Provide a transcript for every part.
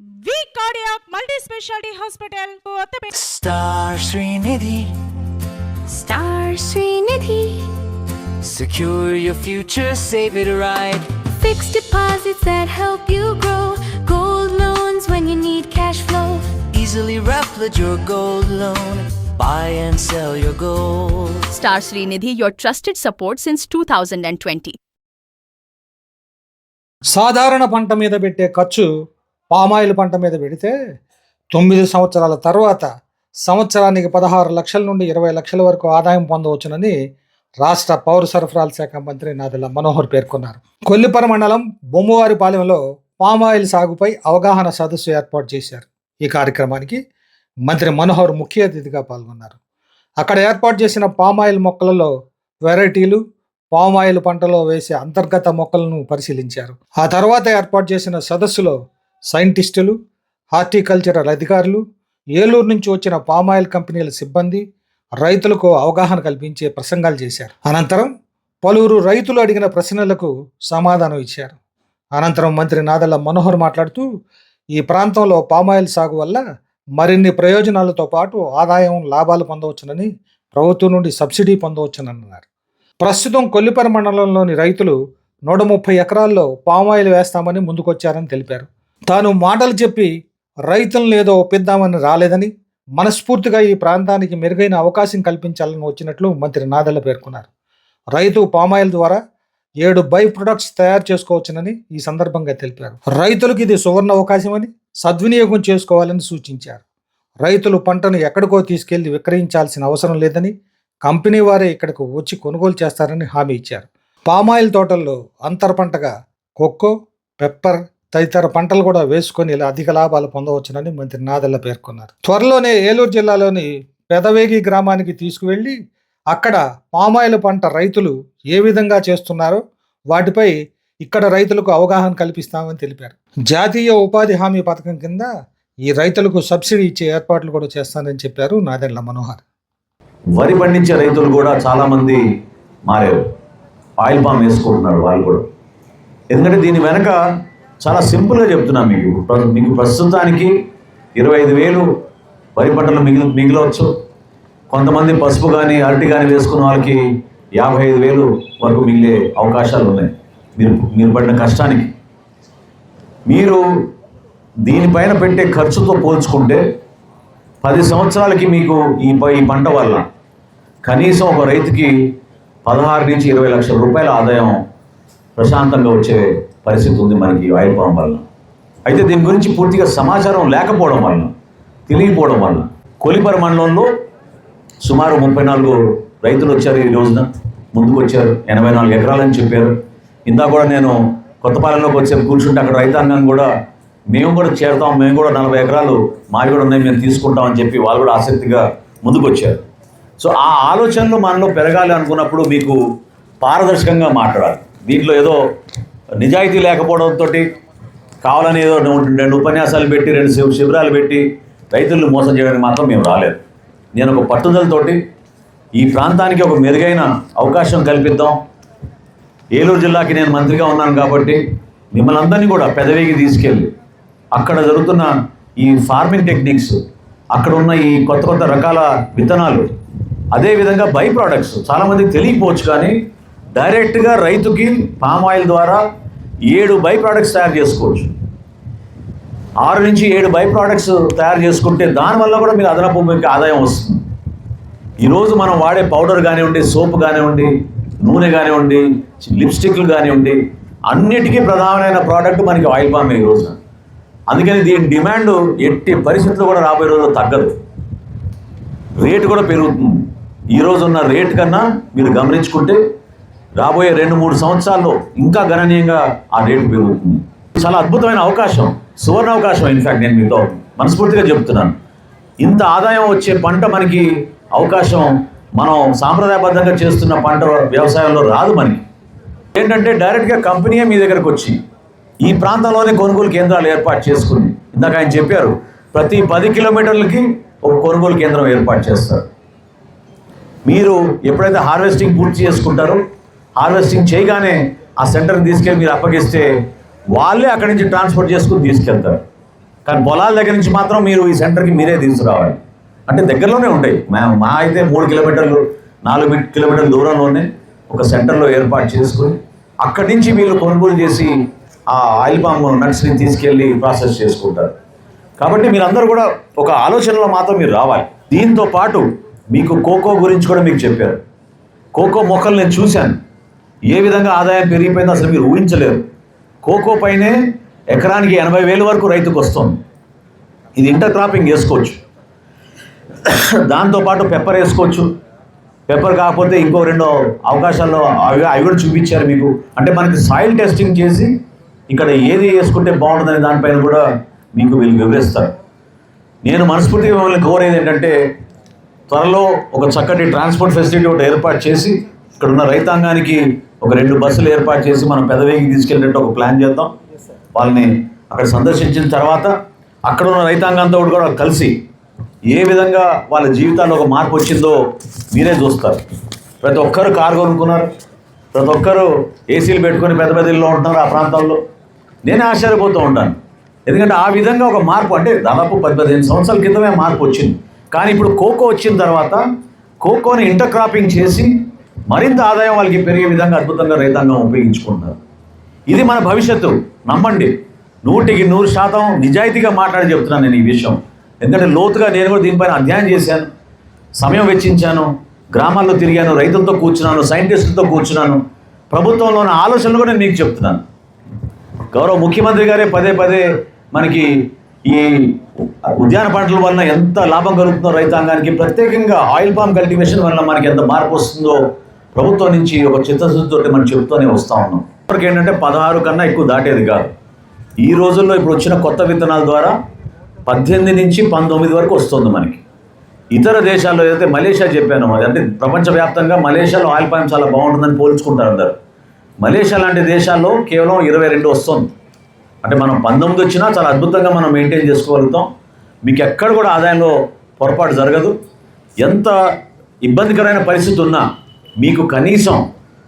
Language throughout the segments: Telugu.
V Cardiac Multi-Specialty Hospital, Kottapet. Star Srinidhi. Star Srinidhi. Secure your future, save it right. Fixed deposits that help you grow. Gold loans when you need cash flow. Easily replicate your gold loan. Buy and sell your gold. Star Srinidhi, your trusted support since 2020. సాధారణ పంట మీద పెట్టే ఖర్చు పామాయిల్ పంట మీద పెడితే 9 సంవత్సరాల తర్వాత సంవత్సరానికి 16 లక్షల నుండి 20 లక్షల వరకు ఆదాయం పొందవచ్చునని రాష్ట్ర పౌర సరఫరాల శాఖ మంత్రి నాదెళ్ల మనోహర్ పేర్కొన్నారు. కొల్లిపర మండలం బొమ్మవారిపాలెంలో పామాయిల్ సాగుపై అవగాహన సదస్సు ఏర్పాటు చేశారు. ఈ కార్యక్రమానికి మంత్రి మనోహర్ ముఖ్య అతిథిగా పాల్గొన్నారు. అక్కడ ఏర్పాటు చేసిన పామాయిల్ మొక్కలలో వెరైటీలు, పామాయిల్ పంటలో వేసే అంతర్గత మొక్కలను పరిశీలించారు. ఆ తర్వాత ఏర్పాటు చేసిన సదస్సులో సైంటిస్టులు, హార్టికల్చరల్ అధికారులు, ఏలూరు నుంచి వచ్చిన పామాయిల్ కంపెనీల సిబ్బంది రైతులకు అవగాహన కల్పించే ప్రసంగాలు చేశారు. అనంతరం పలువురు రైతులు అడిగిన ప్రశ్నలకు సమాధానం ఇచ్చారు. అనంతరం మంత్రి నాదెళ్ల మనోహర్ మాట్లాడుతూ, ఈ ప్రాంతంలో పామాయిల్ సాగు వల్ల మరిన్ని ప్రయోజనాలతో పాటు ఆదాయం, లాభాలు పొందవచ్చునని, ప్రభుత్వం నుండి సబ్సిడీ పొందవచ్చునని అన్నారు. ప్రస్తుతం కొల్లిపర మండలంలోని రైతులు 130 ఎకరాల్లో పామాయిల్ వేస్తామని ముందుకొచ్చారని తెలిపారు. తాను మాటలు చెప్పి రైతులను ఏదో ఒప్పిద్దామని రాలేదని, మనస్ఫూర్తిగా ఈ ప్రాంతానికి మెరుగైన అవకాశం కల్పించాలని వచ్చినట్లు మంత్రి నాదెళ్ల పేర్కొన్నారు. రైతు పామాయిల్ ద్వారా 7 బై ప్రొడక్ట్స్ తయారు చేసుకోవచ్చునని ఈ సందర్భంగా తెలిపారు. రైతులకు ఇది సువర్ణ అవకాశమని, సద్వినియోగం చేసుకోవాలని సూచించారు. రైతులు పంటను ఎక్కడికో తీసుకెళ్లి విక్రయించాల్సిన అవసరం లేదని, కంపెనీ వారే ఇక్కడకు వచ్చి కొనుగోలు చేస్తారని హామీ ఇచ్చారు. పామాయిల్ తోటల్లో అంతర పంటగా కోకో, పెప్పర్ తదితర పంటలు కూడా వేసుకొని ఇలా అధిక లాభాలు పొందవచ్చునని మంత్రి నాదెళ్ల పేర్కొన్నారు. త్వరలోనే ఏలూరు జిల్లాలోని పెదవేగి గ్రామానికి తీసుకువెళ్లి అక్కడ పామాయిల్ పంట రైతులు ఏ విధంగా చేస్తున్నారో వాటిపై ఇక్కడ రైతులకు అవగాహన కల్పిస్తామని తెలిపారు. జాతీయ ఉపాధి హామీ పథకం కింద ఈ రైతులకు సబ్సిడీ ఇచ్చే ఏర్పాట్లు కూడా చేస్తానని చెప్పారు నాదెళ్ల మనోహర్. వరి పండించే రైతులు కూడా చాలామంది మారారు, ఆయిల్ పామ్ వేసుకుంటున్నారు వాళ్ళు కూడా. ఎందుకంటే దీని వెనక చాలా సింపుల్గా చెప్తున్నాను మీకు ప్రస్తుతానికి 25,000 వరి పంటలు మిగిలవచ్చు. కొంతమంది పసుపు కానీ అరటి కానీ వేసుకున్న వాళ్ళకి 55,000 వరకు మిగిలే అవకాశాలు ఉన్నాయి. మీరు పడిన కష్టానికి మీరు దీనిపైన పెట్టే ఖర్చుతో పోల్చుకుంటే 10 సంవత్సరాలకి మీకు ఈ పంట వల్ల కనీసం ఒక రైతుకి 16 నుంచి 20 లక్షల రూపాయల ఆదాయం ప్రశాంతంగా వచ్చే పరిస్థితి ఉంది మనకి ఆయిల్ పామ్ వల్ల. అయితే దీని గురించి పూర్తిగా సమాచారం లేకపోవడం వల్ల, తెలియకపోవడం వల్ల కొల్లిపర మండలంలో సుమారు 34 రైతులు వచ్చారు. ఈ రోజున ముందుకు వచ్చారు. 84 ఎకరాలని చెప్పారు. ఇందా కూడా నేను కొత్తపాలెంలోకి వచ్చి కూర్చుంటే అక్కడ రైతాంగం కూడా మేము కూడా చేరుతాం, మేము కూడా 40 ఎకరాలు మావి కూడా ఉన్నాయి, మేము తీసుకుంటామని చెప్పి వాళ్ళు కూడా ఆసక్తిగా ముందుకు వచ్చారు. సో ఆ ఆలోచనలు మనలో పెరగాలి అనుకున్నప్పుడు మీకు పారదర్శకంగా మాట్లాడాలి. దీంట్లో ఏదో నిజాయితీ లేకపోవడంతో కావాలని ఏదో 2 ఉపన్యాసాలు పెట్టి 2 శిబిరాలు పెట్టి రైతులను మోసం చేయడానికి మాత్రం మేము రాలేదు. నేను ఒక పట్టుదలతోటి ఈ ప్రాంతానికి ఒక మెరుగైన అవకాశం కల్పిద్దాం. ఏలూరు జిల్లాకి నేను మంత్రిగా ఉన్నాను కాబట్టి మిమ్మల్ని అందరినీ కూడా పెదవేగి తీసుకెళ్ళి అక్కడ జరుగుతున్న ఈ ఫార్మింగ్ టెక్నిక్స్, అక్కడ ఉన్న ఈ కొత్త రకాల విత్తనాలు, అదేవిధంగా బై ప్రోడక్ట్స్ చాలామందికి తెలియకపోవచ్చు కానీ డైరెక్ట్గా రైతుకి పామాయిల్ ద్వారా 7 బై ప్రోడక్ట్స్ తయారు చేసుకోవచ్చు. 6 నుంచి 7 బై ప్రోడక్ట్స్ తయారు చేసుకుంటే దానివల్ల కూడా మీకు అదనపు మీకు ఆదాయం వస్తుంది. ఈరోజు మనం వాడే పౌడర్ కానివ్వండి, సోప్ కానివ్వండి, నూనె కానివ్వండి, లిప్స్టిక్లు కానివ్వండి, అన్నిటికీ ప్రధానమైన ప్రోడక్ట్ మనకి ఆయిల్ పామ్ ఈ రోజున. అందుకని దీని డిమాండ్ ఎట్టి పరిస్థితుల్లో కూడా రాబోయే రోజుల్లో తగ్గదు, రేటు కూడా పెరుగుతుంది. ఈరోజు ఉన్న రేటు కన్నా మీరు గమనించుకుంటే రాబోయే 2-3 సంవత్సరాల్లో ఇంకా గణనీయంగా ఆ రేటు పెరుగుతుంది. చాలా అద్భుతమైన అవకాశం, సువర్ణ అవకాశం. ఇన్ఫ్యాక్ట్ నేను మీతో మనస్ఫూర్తిగా చెప్తున్నాను. ఇంత ఆదాయం వచ్చే పంట మనకి అవకాశం మనం సాంప్రదాయబద్ధంగా చేస్తున్న పంట వ్యవసాయంలో రాదు. మనకి ఏంటంటే డైరెక్ట్గా కంపెనీయే మీ దగ్గరకు వచ్చి ఈ ప్రాంతంలోనే కొనుగోలు కేంద్రాలు ఏర్పాటు చేసుకుని, ఇందాక ఆయన చెప్పారు, ప్రతి 10 కిలోమీటర్లకి ఒక కొనుగోలు కేంద్రం ఏర్పాటు చేస్తారు. మీరు ఎప్పుడైతే హార్వెస్టింగ్ పూర్తి చేసుకుంటారో, హార్వెస్టింగ్ చేయగానే ఆ సెంటర్ని తీసుకెళ్ళి మీరు అప్పగిస్తే వాళ్ళే అక్కడి నుంచి ట్రాన్స్పోర్ట్ చేసుకుని తీసుకెళ్తారు. కానీ పొలాల దగ్గర నుంచి మాత్రం మీరు ఈ సెంటర్కి మీరే తీసుకురావాలి. అంటే దగ్గరలోనే ఉంటాయి, మా అయితే 3 కిలోమీటర్లు 4 కిలోమీటర్ల దూరంలోనే ఒక సెంటర్లో ఏర్పాటు చేసుకుని అక్కడి నుంచి వీళ్ళు కొనుగోలు చేసి ఆ ఆయిల్ పామ్ నట్స్ని తీసుకెళ్ళి ప్రాసెస్ చేసుకుంటారు. కాబట్టి మీరందరూ కూడా ఒక ఆలోచనలో మాత్రం మీరు రావాలి. దీంతో పాటు మీకు కోకో గురించి కూడా మీకు చెప్పారు. కోకో మొక్కలు నేను చూశాను, ఏ విధంగా ఆదాయం పెరిగిపోయిందో అసలు మీరు ఊహించలేరు. కోకో పైనే ఎకరానికి 80,000 వరకు రైతుకు వస్తుంది. ఇది ఇంటర్ క్రాపింగ్ వేసుకోవచ్చు. దాంతోపాటు పెప్పర్ వేసుకోవచ్చు. పెప్పర్ కాకపోతే ఇంకో 2 అవకాశాల్లో అవి కూడా చూపించారు మీకు. అంటే మనకి సాయిల్ టెస్టింగ్ చేసి ఇక్కడ ఏది వేసుకుంటే బాగుంటుందనే దానిపైన కూడా మీకు వీళ్ళు వివరిస్తారు. నేను మనస్ఫూర్తిగా మిమ్మల్ని కోరేది ఏంటంటే త్వరలో ఒక చక్కటి ట్రాన్స్పోర్ట్ ఫెసిలిటీ ఒకటి ఏర్పాటు చేసి ఇక్కడ ఉన్న రైతాంగానికి ఒక 2 బస్సులు ఏర్పాటు చేసి మనం పెదవేగికి తీసుకెళ్ళేటట్టు ఒక ప్లాన్ చేద్దాం. వాళ్ళని అక్కడ సందర్శించిన తర్వాత అక్కడ ఉన్న రైతాంగంతో కూడా కలిసి ఏ విధంగా వాళ్ళ జీవితాల్లో ఒక మార్పు వచ్చిందో మీరే చూస్తారు. ప్రతి ఒక్కరు కారు కొనుక్కున్నారు, ప్రతి ఒక్కరు ఏసీలు పెట్టుకొని పెద్ద పెద్ద ఇళ్ళు ఉంటున్నారు ఆ ప్రాంతాల్లో. నేనే ఆశ్చర్యపోతూ ఉంటాను. ఎందుకంటే ఆ విధంగా ఒక మార్పు అంటే దాదాపు 10-15 సంవత్సరాల క్రితమే మార్పు వచ్చింది. కానీ ఇప్పుడు కోకో వచ్చిన తర్వాత కోకోని ఇంటర్ క్రాపింగ్ చేసి మరింత ఆదాయం వాళ్ళకి పెరిగే విధంగా అద్భుతంగా రైతాంగం ఉపయోగించుకుంటున్నారు. ఇది మన భవిష్యత్తు. నమ్మండి, 100% నిజాయితీగా మాట్లాడి చెప్తున్నాను నేను ఈ విషయం. ఎందుకంటే లోతుగా నేను కూడా దీనిపైన అధ్యయనం చేశాను, సమయం వెచ్చించాను, గ్రామాల్లో తిరిగాను, రైతులతో కూర్చున్నాను, సైంటిస్టులతో కూర్చున్నాను. ప్రభుత్వంలోని ఆలోచనలు కూడా నేను మీకు చెప్తున్నాను. గౌరవ ముఖ్యమంత్రి గారే పదే మనకి ఈ ఉద్యాన పంటల వలన ఎంత లాభం కలుగుతుందో రైతాంగానికి, ప్రత్యేకంగా ఆయిల్ పామ్ కల్టివేషన్ వలన మనకి ఎంత మార్పు వస్తుందో ప్రభుత్వం నుంచి ఒక చిత్తశుద్ధితో మనం చెప్తూనే వస్తూ ఉన్నాం. ఇప్పటికి ఏంటంటే 16 కన్నా ఎక్కువ దాటేది కాదు. ఈ రోజుల్లో ఇప్పుడు వచ్చిన కొత్త విత్తనాల ద్వారా 18 నుంచి 19 వరకు వస్తుంది మనకి. ఇతర దేశాల్లో ఏదైతే మలేషియా చెప్పానో, అది అంటే ప్రపంచవ్యాప్తంగా మలేషియాలో ఆయిల్ పామ్ చాలా బాగుంటుందని పోల్చుకుంటారు అందరు. మలేషియా లాంటి దేశాల్లో కేవలం 22 వస్తుంది. అంటే మనం 19 వచ్చినా చాలా అద్భుతంగా మనం మెయింటైన్ చేసుకోగలుగుతాం. మీకు ఎక్కడ కూడా ఆదాయంలో పొరపాటు జరగదు. ఎంత ఇబ్బందికరమైన పరిస్థితి ఉన్నా మీకు కనీసం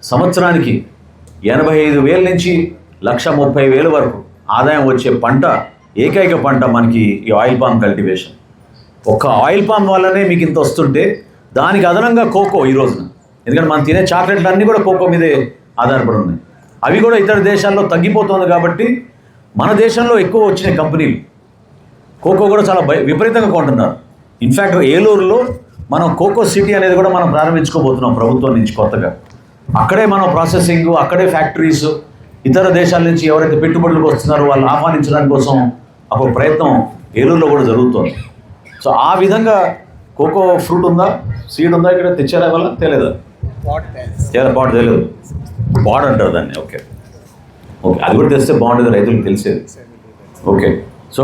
సంవత్సరానికి 85,000 నుంచి 130,000 వరకు ఆదాయం వచ్చే పంట, ఏకైక పంట మనకి ఈ ఆయిల్ పామ్ కల్టివేషన్. ఒక్క ఆయిల్ పామ్ వల్లనే మీకు ఇంత వస్తుంటే దానికి అదనంగా కోకో ఈ రోజున, ఎందుకంటే మనం తినే చాక్లెట్లు అన్నీ కూడా కోకో మీదే ఆధారపడి ఉన్నాయి. అవి కూడా ఇతర దేశాల్లో తగ్గిపోతుంది కాబట్టి మన దేశంలో ఎక్కువ వచ్చిన కంపెనీలు కోకో కూడా చాలా విపరీతంగా కొంటున్నారు. ఇన్ఫ్యాక్ట్ ఏలూరులో మనం కోకో సిటీ అనేది కూడా మనం ప్రారంభించుకోబోతున్నాం ప్రభుత్వం నుంచి కొత్తగా. అక్కడే మనం ప్రాసెసింగ్, అక్కడే ఫ్యాక్టరీస్, ఇతర దేశాల నుంచి ఎవరైతే పెట్టుబడులకు వస్తున్నారో వాళ్ళని ఆహ్వానించడానికి కోసం ఒక ప్రయత్నం ఏలూరులో కూడా జరుగుతుంది. సో ఆ విధంగా కోకో ఫ్రూట్ ఉందా, సీడ్ ఉందా, ఇక్కడ తెచ్చారా వల్ల తెలియదు, పాట్ తెలియదు, పాడ్ అంటారు దాన్ని. ఓకే, అది కూడా తెలిస్తే బాగుంటుంది, రైతులకు తెలిసేది. ఓకే, సో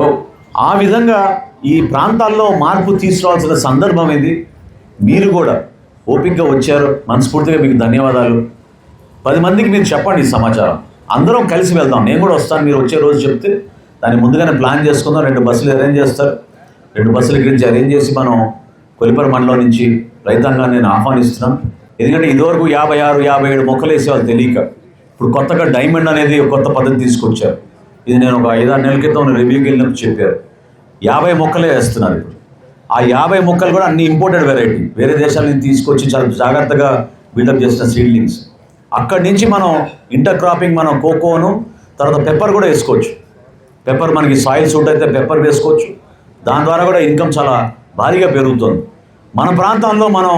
ఆ విధంగా ఈ ప్రాంతాల్లో మార్పు తీసుకురావాల్సిన సందర్భం ఇది. మీరు కూడా ఓపికగా వచ్చారు, మనస్ఫూర్తిగా మీకు ధన్యవాదాలు. 10 మందికి మీరు చెప్పండి ఈ సమాచారం, అందరం కలిసి వెళ్దాం. నేను కూడా వస్తాను, మీరు వచ్చే రోజు చెప్తే దాన్ని ముందుగానే ప్లాన్ చేసుకుందాం. 2 బస్సులు అరేంజ్ చేస్తారు, 2 బస్సుల గురించి అరేంజ్ చేసి మనం కొలిపర మండలం నుంచి రైతాంగాన్ని నేను ఆహ్వానిస్తున్నాను. ఎందుకంటే ఇదివరకు 56-57 మొక్కలు వేసేవాళ్ళు తెలియక, ఇప్పుడు కొత్తగా డైమండ్ అనేది కొత్త పద్ధతి తీసుకొచ్చారు. ఇది నేను ఒక 5-6 నెలల క్రితం రివ్యూకి వెళ్ళినప్పుడు చెప్పారు. 50 మొక్కలే వేస్తున్నారు ఇప్పుడు. ఆ 50 మొక్కలు కూడా అన్ని ఇంపోర్టెడ్ వెరైటీ, వేరే దేశాల నుంచి తీసుకొచ్చి చాలా జాగ్రత్తగా బిల్డప్ చేసిన సీడ్లింగ్స్. అక్కడి నుంచి మనం ఇంటర్ క్రాపింగ్, మనం కోకోను తర్వాత పెప్పర్ కూడా వేసుకోవచ్చు. పెప్పర్ మనకి సాయిల్ సూట్ అయితే పెప్పర్ వేసుకోవచ్చు. దాని ద్వారా కూడా ఇన్కమ్ చాలా భారీగా పెరుగుతుంది. మన ప్రాంతంలో మనం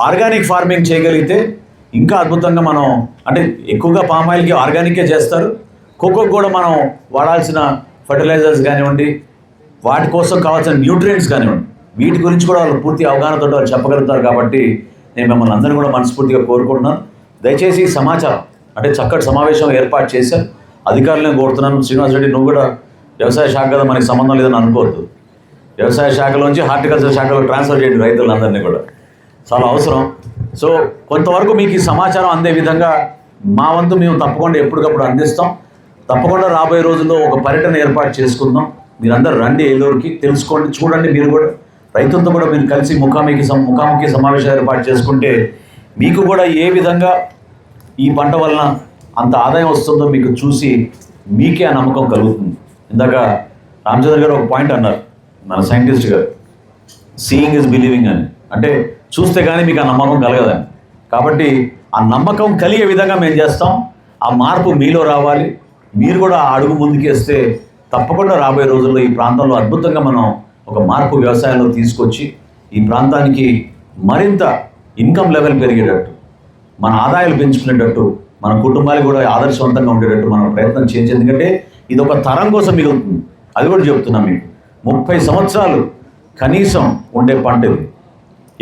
ఆర్గానిక్ ఫార్మింగ్ చేయగలిగితే ఇంకా అద్భుతంగా మనం, అంటే ఎక్కువగా పామాయిల్కి ఆర్గానికే చేస్తారు. కోకోకి కూడా మనం వాడాల్సిన ఫర్టిలైజర్స్ కానివ్వండి, వాటి కోసం కావాల్సిన న్యూట్రియంట్స్ కానివ్వండి, వీటి గురించి కూడా వాళ్ళు పూర్తి అవగాహనతో వాళ్ళు చెప్పగలుగుతారు. కాబట్టి నేను మిమ్మల్ని అందరినీ కూడా మనస్ఫూర్తిగా కోరుకుంటున్నాను. దయచేసి ఈ సమాచారం, అంటే చక్కటి సమావేశం ఏర్పాటు చేశారు, అధికారులను కోరుతున్నాను. శ్రీనివాస్ రెడ్డి, నువ్వు కూడా వ్యవసాయ శాఖ కదా, మనకి సంబంధం లేదని అనుకోవద్దు. వ్యవసాయ శాఖలోంచి హార్టికల్చర్ శాఖలో ట్రాన్స్ఫర్ చేయండి రైతులందరినీ కూడా, చాలా అవసరం. సో కొంతవరకు మీకు ఈ సమాచారం అందే విధంగా మా వంతు మేము తప్పకుండా ఎప్పటికప్పుడు అందిస్తాం. తప్పకుండా రాబోయే రోజుల్లో ఒక పర్యటన ఏర్పాటు చేసుకుందాం. మీరందరూ రండి ఏలూరుకి, తెలుసుకోండి, చూడండి. మీరు కూడా రైతులతో కూడా మీరు కలిసి ముఖాముఖి సమావేశాలు ఏర్పాటు చేసుకుంటే మీకు కూడా ఏ విధంగా ఈ పంట వలన అంత ఆదాయం వస్తుందో మీకు చూసి మీకే ఆ నమ్మకం కలుగుతుంది. ఇందాక రామచంద్ర గారు ఒక పాయింట్ అన్నారు, మన సైంటిస్ట్ గారు, సీయింగ్ ఇస్ బిలీవింగ్ అని. అంటే చూస్తే కానీ మీకు ఆ నమ్మకం కలగదని. కాబట్టి ఆ నమ్మకం కలిగే విధంగా మేము చేస్తాం. ఆ మార్పు మీలో రావాలి. మీరు కూడా ఆ అడుగు ముందుకేస్తే తప్పకుండా రాబోయే రోజుల్లో ఈ ప్రాంతంలో అద్భుతంగా మనం ఒక మార్పు వ్యవసాయంలో తీసుకొచ్చి ఈ ప్రాంతానికి మరింత ఇన్కమ్ లెవెల్ పెరిగేటట్టు, మన ఆదాయాలు పెంచుకునేటట్టు, మన కుటుంబాలు కూడా ఆదర్శవంతంగా ఉండేటట్టు మనం ప్రయత్నం చేయించి, ఎందుకంటే ఇది ఒక తరం కోసం మిగులుతుంది. అది కూడా చెప్తున్నాం మీకు. 30 సంవత్సరాలు కనీసం ఉండే పంట ఇది.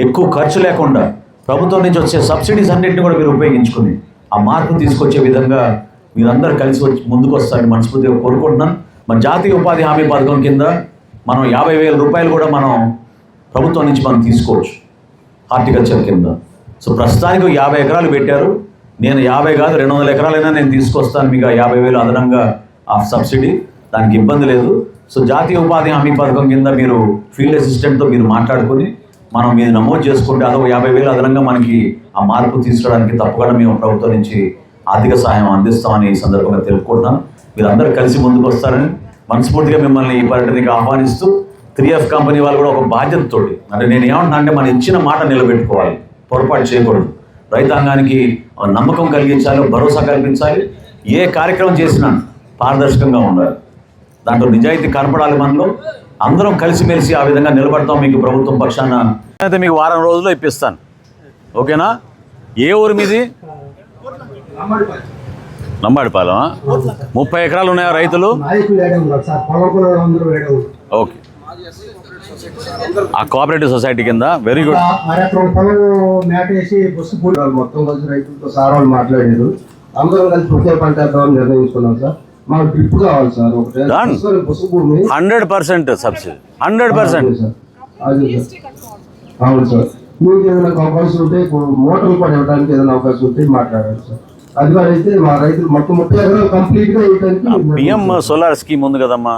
ఎక్కువ ఖర్చు లేకుండా ప్రభుత్వం నుంచి వచ్చే సబ్సిడీస్ అన్నింటినీ కూడా మీరు ఉపయోగించుకుని ఆ మార్పు తీసుకొచ్చే విధంగా మీరందరూ కలిసి వచ్చి ముందుకు వస్తారని మనస్ఫూర్తిగా కోరుకుంటున్నాను. మన జాతీయ ఉపాధి హామీ పథకం కింద మనం 50,000 రూపాయలు కూడా మనం ప్రభుత్వం నుంచి మనం తీసుకోవచ్చు హార్టికల్చర్ కింద. సో ప్రస్తుతానికి 50 ఎకరాలు పెట్టారు. నేను 50 కాదు 200 ఎకరాలైనా నేను తీసుకొస్తాను మీకు 50,000 అదనంగా ఆ సబ్సిడీ. దానికి ఇబ్బంది లేదు. సో జాతీయ ఉపాధి హామీ పథకం కింద మీరు ఫీల్డ్ అసిస్టెంట్తో మీరు మాట్లాడుకుని మనం మీరు నమోదు చేసుకుంటే అదొక 50,000 అదనంగా మనకి ఆ మార్పు తీసుకోవడానికి తప్పకుండా మేము ప్రభుత్వం నుంచి ఆర్థిక సహాయం అందిస్తామని ఈ సందర్భంగా తెలుపుకుంటున్నాను. మీరందరూ కలిసి ముందుకు వస్తారని మనస్ఫూర్తిగా మిమ్మల్ని ఈ పర్యటనకి ఆహ్వానిస్తూ 3F కంపెనీ వాళ్ళు కూడా ఒక బాధ్యతతోటి, అంటే నేను ఏమంటున్నా అంటే మనం ఇచ్చిన మాట నిలబెట్టుకోవాలి, పొరపాటు చేయకూడదు. రైతాంగానికి నమ్మకం కలిగించాలి, భరోసా కల్పించాలి. ఏ కార్యక్రమం చేసినా పారదర్శకంగా ఉండాలి, దాంట్లో నిజాయితీ కనపడాలి. మనలో అందరం కలిసిమెలిసి ఆ విధంగా నిలబడతాం. మీకు ప్రభుత్వం పక్షాన అయితే మీకు వారం రోజుల్లో ఇప్పిస్తాను, ఓకేనా? ఏ ఊరు మీది? నంబాడిపాలెం. 30 ఎకరాలు ఉన్నాయా రైతులు? ఓకే, ఆ కోఆపరేటివ్ సొసైటీ కింద. Very good. మొత్తం కలిసి రైతులతో సార్ వాళ్ళు మాట్లాడారు. అందరం కలిసి ఒకే పంట వేద్దామని నిర్ణయించుకున్నాం సార్. మాకు డ్రిప్ కావాలి సార్. 100% సబ్సిడీ, 100%. అవును సార్. మీకు ఏదైనా అవకాశం ఉంటే మోటార్లు కూడా ఇవ్వడానికి ఏదైనా అవకాశం ఉంటే మాట్లాడాలి సార్. అది కూడా అయితే మా రైతులు మొత్తం 30 ఎకరాలు కంప్లీట్ గా పిఎం సోలార్ స్కీమ్ ఉంది కదమ్మా.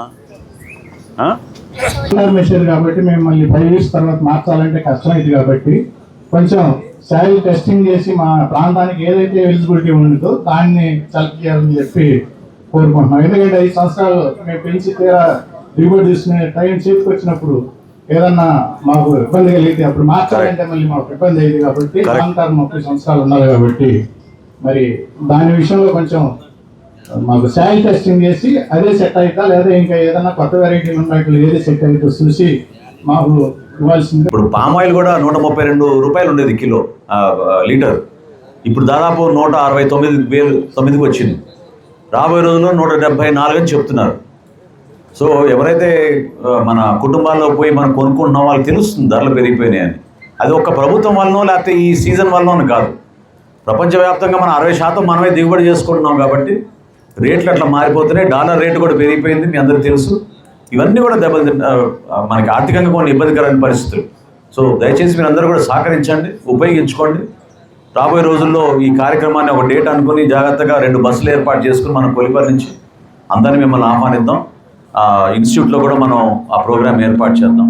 సోలార్ మెషిన్ కాబట్టి మేము మళ్ళీ 5 years తర్వాత మార్చాలంటే కష్టమైంది కాబట్టి కొంచెం సాయిల్ టెస్టింగ్ చేసి మా ప్రాంతానికి ఏదైతే ఎలిజిబిలిటీ ఉందో దాన్ని సెలెక్ట్ చేయాలని చెప్పి కోరుకుంటున్నాం. ఎందుకంటే 5 సంవత్సరాలు మేము పెంచి తీరా దిగుబడి తీసుకునే టైం చేతికి వచ్చినప్పుడు ఏదన్నా మాకు ఇబ్బంది కలిగితే అప్పుడు మార్చాలంటే మళ్ళీ మాకు ఇబ్బంది అయ్యింది కాబట్టి లాంగ్ టర్మ్ 30 సంవత్సరాలు ఉన్నారు కాబట్టి మరి దాని విషయంలో కొంచెం మాకు సాయిల్ టెస్టింగ్ చేసి అదే సెట్ అవుతా లేదా ఇంకా ఏదైనా కొత్త వెరైటీ ఉన్నట్లు ఏది సెట్ అవుతుందో చూసి మాకు ఇవ్వాల్సింది. ఇప్పుడు పామాయిల్ కూడా 132 రూపాయలు ఉండేది కిలో లీటర్. ఇప్పుడు దాదాపు 169,000 వచ్చింది. రాబోయే రోజుల్లో 174 అని చెప్తున్నారు. సో ఎవరైతే మన కుటుంబాల్లో పోయి మనం కొనుక్కుంటున్నాం వాళ్ళకి తెలుస్తుంది ధరలు పెరిగిపోయినాయని. అది ఒక్క ప్రభుత్వం వల్లనో లేకపోతే ఈ సీజన్ వల్లనో కాదు. ప్రపంచవ్యాప్తంగా మనం 60% మనమే దిగుబడి చేసుకుంటున్నాం కాబట్టి రేట్లు అట్లా మారిపోతున్నాయి. డాలర్ రేటు కూడా పెరిగిపోయింది, మీ అందరికీ తెలుసు. ఇవన్నీ కూడా మనకి ఆర్థికంగా కొన్ని ఇబ్బందికరమైన పరిస్థితులు. సో దయచేసి మీరు అందరూ కూడా సహకరించండి, ఉపయోగించుకోండి. రాబోయే రోజుల్లో ఈ కార్యక్రమాన్ని ఒక డేట్ అనుకుని జాగ్రత్తగా 2 బస్సులు ఏర్పాటు చేసుకుని మనం కొలిపర్ నుంచి అందరినీ మిమ్మల్ని ఆహ్వానిద్దాం. ఇన్స్టిట్యూట్లో కూడా మనం ఆ ప్రోగ్రామ్ ఏర్పాటు చేద్దాం.